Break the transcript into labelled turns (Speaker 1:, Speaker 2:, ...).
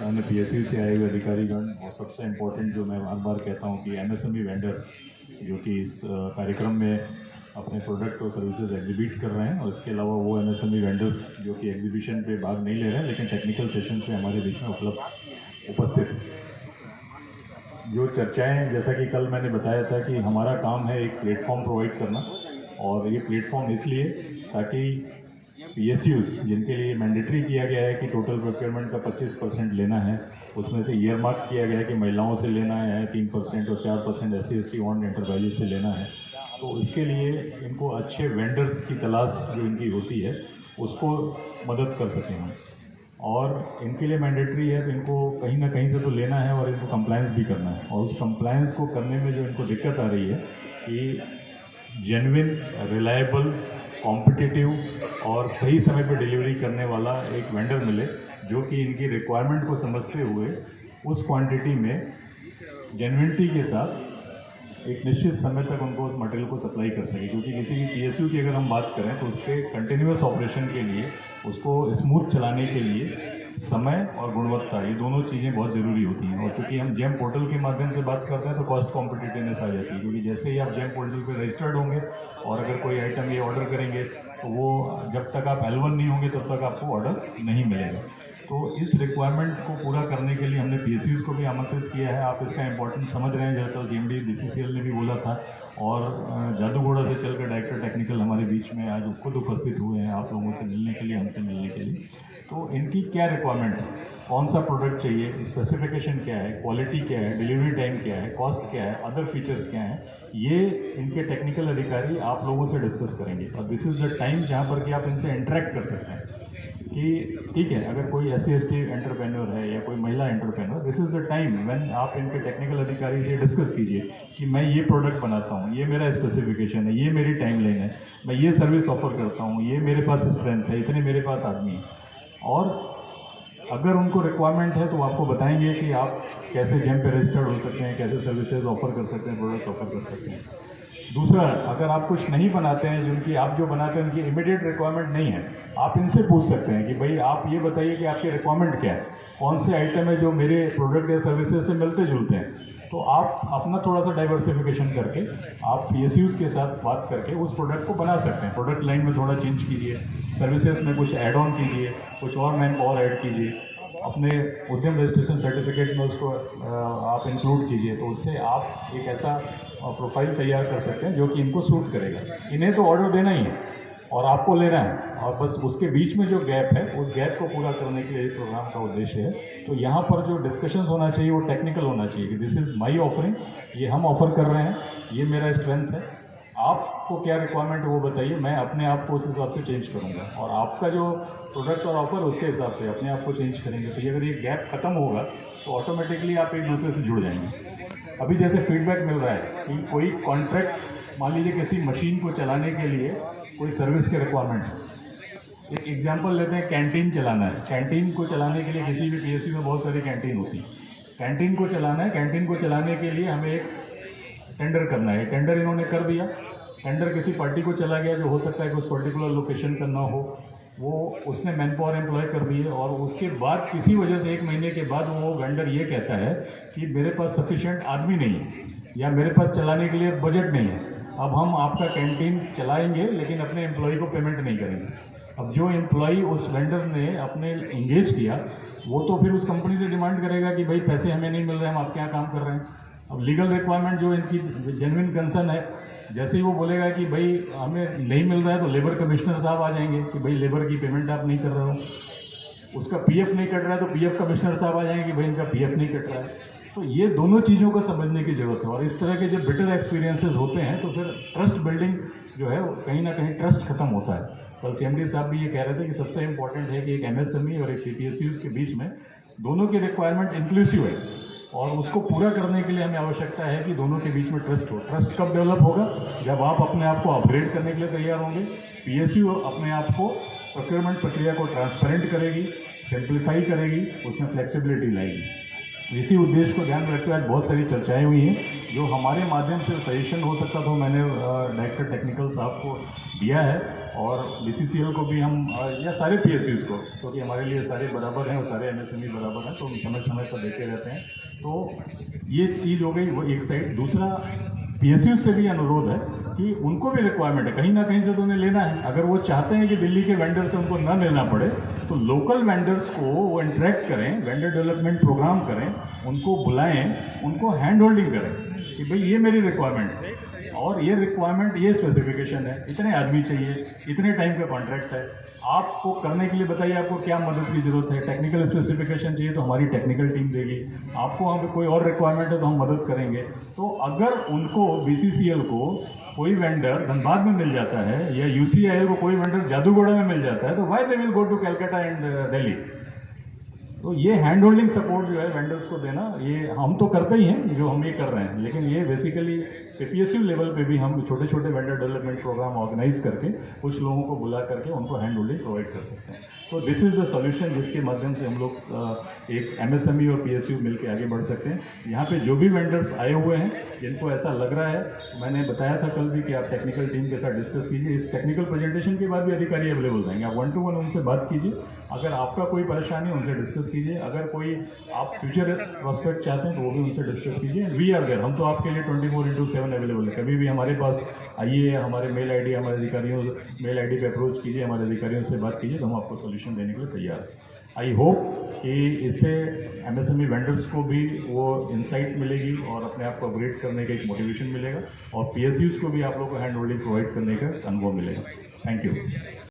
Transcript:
Speaker 1: मैंने पीएसयू से आए हुए अधिकारीगण और सबसे इम्पोर्टेंट जो मैं हर बार कहता हूँ कि एमएसएमई वेंडर्स जो कि इस कार्यक्रम में अपने प्रोडक्ट और सर्विसेज एग्जिबिट कर रहे हैं, और इसके अलावा वो एमएसएमई वेंडर्स जो कि एग्जीबिशन पे भाग नहीं ले रहे हैं लेकिन टेक्निकल सेशन पे हमारे बीच में उपस्थित हैं। जो चर्चाएं, जैसा कि कल मैंने बताया था कि हमारा काम है एक प्लेटफॉर्म प्रोवाइड करना, और ये प्लेटफॉर्म इसलिए ताकि पीएसयूज जिनके लिए मैंडेटरी किया गया है कि टोटल प्रोक्योरमेंट का 25% लेना है, उसमें से ईयर मार्क किया गया है कि महिलाओं से लेना है 3% और 4% SC/ST ऑन एंटरप्राइजेज से लेना है। तो इसके लिए इनको अच्छे वेंडर्स की तलाश जो इनकी होती है उसको मदद कर सकें हम, और इनके लिए मैंडेटरी है तो इनको कहीं ना कहीं से तो लेना है और इनको कंप्लायंस भी करना है। और उस कंप्लायंस को करने में जो इनको दिक्कत आ रही है कि जेन्युइन, रिलायबल, कॉम्पिटिटिव और सही समय पर डिलीवरी करने वाला एक वेंडर मिले जो कि इनकी रिक्वायरमेंट को समझते हुए उस क्वांटिटी में जेन्युइनिटी के साथ एक निश्चित समय तक उनको उस मटेरियल को सप्लाई कर सके। क्योंकि किसी भी पीएसयू की अगर हम बात करें तो उसके कंटिन्यूस ऑपरेशन के लिए, उसको स्मूथ चलाने के लिए समय और गुणवत्ता, ये दोनों चीज़ें बहुत ज़रूरी होती हैं। और चूँकि हम जेम पोर्टल के माध्यम से बात करते हैं तो कॉस्ट कॉम्पिटिटिवनेस आ जाती है, क्योंकि जैसे ही आप जेम पोर्टल पर रजिस्टर्ड होंगे और अगर कोई आइटम ये ऑर्डर करेंगे तो वो जब तक आप L1 नहीं होंगे तब तक आपको ऑर्डर नहीं मिलेगा। तो इस रिक्वायरमेंट को पूरा करने के लिए हमने पीएसयूज को भी आमंत्रित किया है। आप इसका इंपॉर्टेंस समझ रहे हैं, जैसा CMD BCCL ने भी बोला था, और जादूगोड़ा से चलकर डायरेक्टर टेक्निकल हमारे बीच में आज खुद उपस्थित हुए हैं आप लोगों से मिलने के लिए, हमसे मिलने के लिए। तो इनकी क्या रिक्वायरमेंट है, कौन सा प्रोडक्ट चाहिए, स्पेसिफिकेशन क्या है, क्वालिटी क्या है, डिलीवरी टाइम क्या है, कॉस्ट क्या है, अदर फीचर्स क्या हैं, ये इनके टेक्निकल अधिकारी आप लोगों से डिस्कस करेंगे। और दिस इज़ द टाइम जहाँ पर कि आप इनसे इंटरेक्ट कर सकते हैं कि ठीक है, अगर कोई SC/ST एंटरप्रेन्योर है या कोई महिला entrepreneur, this is the time when आप इनके टेक्निकल अधिकारी से डिस्कस कीजिए कि मैं ये प्रोडक्ट बनाता हूँ, ये मेरा स्पेसिफिकेशन है, ये मेरी टाइम लाइन है, मैं ये सर्विस ऑफर करता हूँ, ये मेरे पास स्ट्रेंथ है, इतने मेरे पास आदमी है। और अगर उनको रिक्वायरमेंट है तो आपको बताएंगे कि आप कैसे जेम पे रजिस्टर्ड हो सकते हैं, कैसे सर्विसेज ऑफर कर सकते हैं, प्रोडक्ट ऑफर कर सकते हैं। दूसरा, अगर आप कुछ नहीं बनाते हैं, जिनकी आप जो बनाते हैं उनकी इमीडिएट रिक्वायरमेंट नहीं है, आप इनसे पूछ सकते हैं कि भाई आप ये बताइए कि आपकी रिक्वायरमेंट क्या है, कौन से आइटम है जो मेरे प्रोडक्ट या सर्विसेज से मिलते जुलते हैं। तो आप अपना थोड़ा सा डाइवर्सिफिकेशन करके आप पीएसयूज के साथ बात करके उस प्रोडक्ट को बना सकते हैं। प्रोडक्ट लाइन में थोड़ा चेंज कीजिए, सर्विसेज में कुछ ऐड ऑन कीजिए, कुछ और मैन पावर ऐड कीजिए, अपने उद्यम रजिस्ट्रेशन सर्टिफिकेट में उसको आप इंक्लूड कीजिए। तो उससे आप एक ऐसा प्रोफाइल तैयार कर सकते हैं जो कि इनको सूट करेगा। इन्हें तो ऑर्डर देना ही है और आपको लेना है, और बस उसके बीच में जो गैप है उस गैप को पूरा करने के लिए प्रोग्राम का उद्देश्य है। तो यहाँ पर जो डिस्कशंस होना चाहिए वो टेक्निकल होना चाहिए कि दिस इज़ माई ऑफरिंग, ये हम ऑफर कर रहे हैं, ये मेरा स्ट्रेंथ है, आपको क्या रिक्वायरमेंट है वो बताइए, मैं अपने आप को उस हिसाब से चेंज करूँगा, और आपका जो प्रोडक्ट और ऑफर उसके हिसाब से अपने आप को चेंज करेंगे। तो ये अगर ये गैप खत्म होगा तो ऑटोमेटिकली आप एक दूसरे से जुड़ जाएंगे। अभी जैसे फीडबैक मिल रहा है कि कोई कॉन्ट्रैक्ट, मान लीजिए किसी मशीन को चलाने के लिए कोई सर्विस के रिक्वायरमेंट है। एक एग्जांपल लेते हैं, कैंटीन चलाना है। कैंटीन को चलाने के लिए किसी भी पीएसयू में बहुत सारी कैंटीन होती है। कैंटीन को चलाना है, कैंटीन को चलाने के लिए हमें एक टेंडर करना है। टेंडर इन्होंने कर दिया, टेंडर किसी पार्टी को चला गया जो हो सकता है कि उस पर्टिकुलर लोकेशन का ना हो, वो उसने मैन पावर एम्प्लॉय कर दिए, और उसके बाद किसी वजह से 1 महीने के बाद वो वेंडर ये कहता है कि मेरे पास सफिशिएंट आदमी नहीं है या मेरे पास चलाने के लिए बजट नहीं है, अब हम आपका कैंटीन चलाएंगे लेकिन अपने एम्प्लॉय को पेमेंट नहीं करेंगे। अब जो एम्प्लॉय उस वेंडर ने अपने इंगेज किया वो तो फिर उस कंपनी से डिमांड करेगा कि भाई पैसे हमें नहीं मिल रहे हैं, हम आपके यहाँ काम कर रहे हैं। अब लीगल रिक्वायरमेंट जो इनकी जेन्युइन कंसर्न है, जैसे ही वो बोलेगा कि भाई हमें नहीं मिल रहा है तो लेबर कमिश्नर साहब आ जाएंगे कि भाई लेबर की पेमेंट आप नहीं कर रहे हो, उसका पीएफ नहीं कट रहा है तो पीएफ कमिश्नर साहब आ जाएंगे कि भाई इनका पीएफ नहीं कट रहा है। तो ये दोनों चीज़ों को समझने की ज़रूरत है, और इस तरह के जब बिटर एक्सपीरियंसेस होते हैं तो फिर ट्रस्ट बिल्डिंग जो है कहीं ना कहीं ट्रस्ट खत्म होता है। कल CMD साहब भी ये कह रहे थे कि सबसे इंपॉर्टेंट है कि एक MSME और एक CPSUs के बीच में दोनों की रिक्वायरमेंट इंक्लूसिव है, और उसको पूरा करने के लिए हमें आवश्यकता है कि दोनों के बीच में ट्रस्ट हो। ट्रस्ट कब डेवलप होगा? जब आप अपने आप को अपग्रेड करने के लिए तैयार होंगे, पीएसयू अपने आप को प्रोक्योरमेंट प्रक्रिया को ट्रांसपेरेंट करेगी, सिंप्लीफाई करेगी, उसमें फ्लेक्सिबिलिटी लाएगी। इसी उद्देश्य को ध्यान में रखते हुए आज बहुत सारी चर्चाएं हुई हैं, जो हमारे माध्यम से सजेशन हो सकता था मैंने डायरेक्टर टेक्निकल साहब को दिया है। और BCCL को भी हम या सारे PSUs को, क्योंकि हमारे लिए सारे बराबर हैं और सारे MSME बराबर हैं, तो हम समय समय पर देखे रहते हैं। तो ये चीज़ हो गई वो एक साइड। दूसरा, PSUs से भी अनुरोध है कि उनको भी रिक्वायरमेंट है, कहीं ना कहीं से तो उन्हें लेना है। अगर वो चाहते हैं कि दिल्ली के वेंडर से उनको न लेना पड़े, तो लोकल वेंडर्स को वो इंटरेक्ट करें, वेंडर डेवलपमेंट प्रोग्राम करें, उनको बुलाएं, उनको हैंड होल्डिंग करें कि भाई ये मेरी रिक्वायरमेंट है और ये रिक्वायरमेंट, ये स्पेसिफिकेशन है, इतने आदमी चाहिए, इतने टाइम का कॉन्ट्रैक्ट है, आपको करने के लिए बताइए आपको क्या मदद की जरूरत है। टेक्निकल स्पेसिफिकेशन चाहिए तो हमारी टेक्निकल टीम देगी, आपको वहाँ पे कोई और रिक्वायरमेंट है तो हम मदद करेंगे। तो अगर उनको BCCL को कोई वेंडर धनबाद में मिल जाता है या UCIL को कोई वेंडर जादूगोड़ा में मिल जाता है, तो why they will go to Calcutta and Delhi. तो ये हैंड होल्डिंग सपोर्ट जो है वेंडर्स को देना, ये हम तो करते ही हैं, जो हम ये कर रहे हैं, लेकिन ये बेसिकली CPSU लेवल पे भी हम छोटे छोटे वेंडर डेवलपमेंट प्रोग्राम ऑर्गेनाइज करके कुछ लोगों को बुला करके उनको हैंड होल्डिंग प्रोवाइड कर सकते हैं। तो दिस इज़ द सॉल्यूशन जिसके माध्यम से हम लोग एक MSME और PSU मिलकर आगे बढ़ सकते हैं। यहाँ पे जो भी वेंडर्स आए हुए हैं, जिनको ऐसा लग रहा है, मैंने बताया था कल भी कि आप टेक्निकल टीम के साथ डिस्कस कीजिए। इस टेक्निकल प्रेजेंटेशन के बाद भी अधिकारी अवेलेबल रहेंगे, आप 1-to-1 उनसे बात कीजिए। अगर आपका कोई परेशानी है उनसे डिस्कस कीजिए, अगर कोई आप फ्यूचर प्रॉस्पेक्ट चाहते हैं तो वो भी उनसे डिस्कस कीजिए। वी आर देयर, हम तो आपके लिए 24/7 अवेलेबल है। कभी भी हमारे पास आइए, हमारे मेल आईडी, हमारे अधिकारियों मेल आईडी पे अप्रोच कीजिए, हमारे अधिकारियों से बात कीजिए, तो हम आपको सोल्यूशन देने के लिए तैयार हैं। आई होप कि इससे MSME वेंडर्स को भी वो इंसाइट मिलेगी और अपने आप को अपग्रेड करने का एक मोटिवेशन मिलेगा, और PSUs को भी आप लोग को हैंड होल्डिंग प्रोवाइड करने का अनुभव मिलेगा। Thank you.